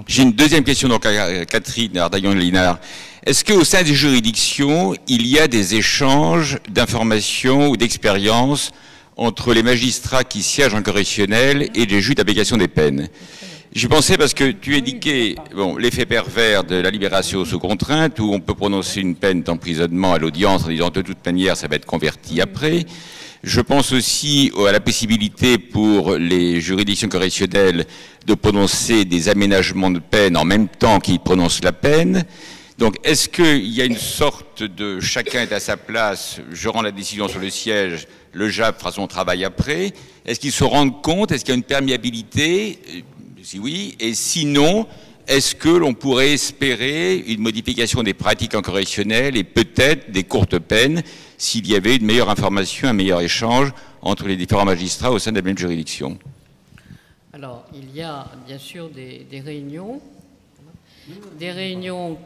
J'ai une deuxième question donc à Catherine Ardaillon-Linard. Est-ce qu'au sein des juridictions, il y a des échanges d'informations ou d'expériences entre les magistrats qui siègent en correctionnel et les juges d'application des peines? J'y pensais parce que tu indiquais l'effet pervers de la libération sous contrainte, où on peut prononcer une peine d'emprisonnement à l'audience en disant de toute manière ça va être converti après. Je pense aussi à la possibilité pour les juridictions correctionnelles de prononcer des aménagements de peine en même temps qu'ils prononcent la peine. Donc, est-ce qu'il y a une sorte de chacun est à sa place, je rends la décision sur le siège, le JAP fera son travail après? Est-ce qu'ils se rendent compte? Est-ce qu'il y a une perméabilité? Si oui, et sinon, est-ce que l'on pourrait espérer une modification des pratiques en correctionnel et peut-être des courtes peines s'il y avait une meilleure information, un meilleur échange entre les différents magistrats au sein de la même juridiction? Alors, il y a bien sûr des réunions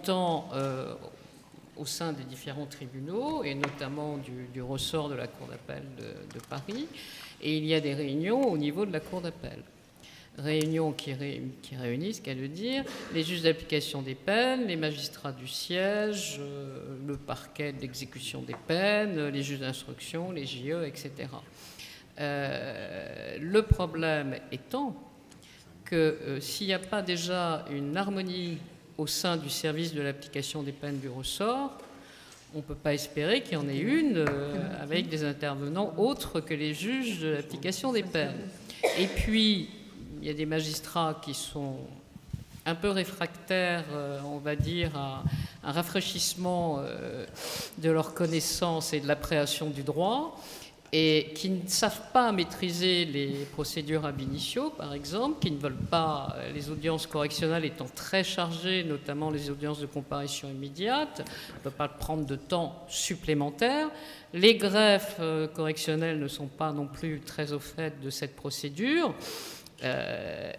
tant au sein des différents tribunaux, et notamment du ressort de la Cour d'appel de Paris, et il y a des réunions au niveau de la Cour d'appel. Réunions qui réunissent, qu'à le dire, les juges d'application des peines, les magistrats du siège, le parquet de l'exécution des peines, les juges d'instruction, les JE, etc. Le problème étant que s'il n'y a pas déjà une harmonie au sein du service de l'application des peines du ressort, on ne peut pas espérer qu'il y en ait une avec des intervenants autres que les juges de l'application des peines. Et puis, il y a des magistrats qui sont un peu réfractaires, on va dire, à un rafraîchissement de leur connaissance et de l'appréhension du droit, et qui ne savent pas maîtriser les procédures ab initio, par exemple, qui ne veulent pas, les audiences correctionnelles étant très chargées, notamment les audiences de comparution immédiate, ne peuvent pas prendre de temps supplémentaire. Les greffes correctionnelles ne sont pas non plus très au fait de cette procédure.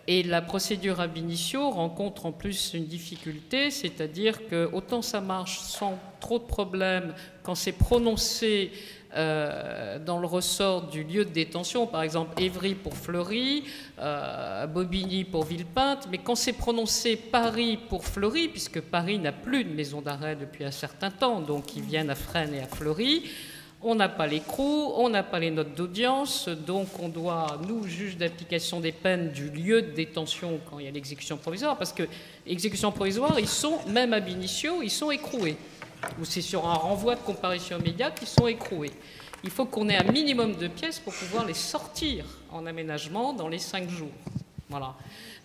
Et la procédure ab initio rencontre en plus une difficulté, c'est-à-dire que autant ça marche sans trop de problèmes quand c'est prononcé dans le ressort du lieu de détention, par exemple Évry pour Fleury, Bobigny pour Villepinte, mais quand c'est prononcé Paris pour Fleury, puisque Paris n'a plus de maison d'arrêt depuis un certain temps, donc ils viennent à Fresnes et à Fleury, on n'a pas l'écrou, on n'a pas les notes d'audience, donc on doit, nous, juges d'application des peines du lieu de détention quand il y a l'exécution provisoire, parce que l'exécution provisoire, ils sont, même ab initio, ils sont écroués. Ou c'est sur un renvoi de comparution immédiate qu'ils sont écroués. Il faut qu'on ait un minimum de pièces pour pouvoir les sortir en aménagement dans les 5 jours. Voilà.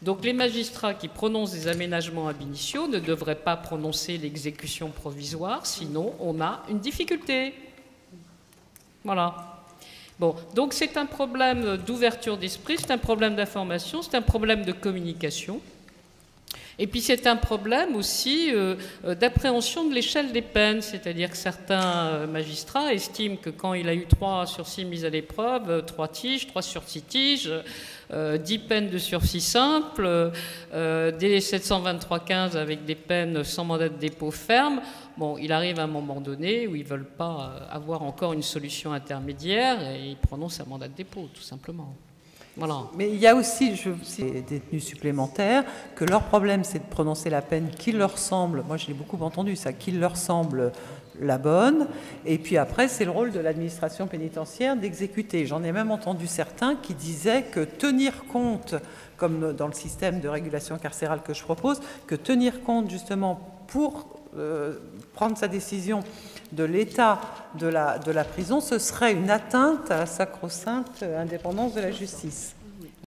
Donc les magistrats qui prononcent des aménagements ab initio ne devraient pas prononcer l'exécution provisoire, sinon on a une difficulté. Voilà. Bon, donc c'est un problème d'ouverture d'esprit, c'est un problème d'information, c'est un problème de communication. Et puis c'est un problème aussi d'appréhension de l'échelle des peines, c'est-à-dire que certains magistrats estiment que quand il a eu 3 sursis mis à l'épreuve, 3 tiges, 3 sursis tiges, 10 peines de sursis simple, des 723-15 avec des peines sans mandat de dépôt ferme, bon, il arrive à un moment donné où ils ne veulent pas avoir encore une solution intermédiaire et ils prononcent un mandat de dépôt, tout simplement. Voilà. Mais il y a aussi, des détenus supplémentaires, que leur problème, c'est de prononcer la peine qui leur semble, moi je l'ai beaucoup entendu ça, qui leur semble la bonne, et puis après, c'est le rôle de l'administration pénitentiaire d'exécuter. J'en ai même entendu certains qui disaient que tenir compte, comme dans le système de régulation carcérale que je propose, que tenir compte justement pour prendre sa décision de l'état de la prison, ce serait une atteinte à la sacro-sainte indépendance de la justice.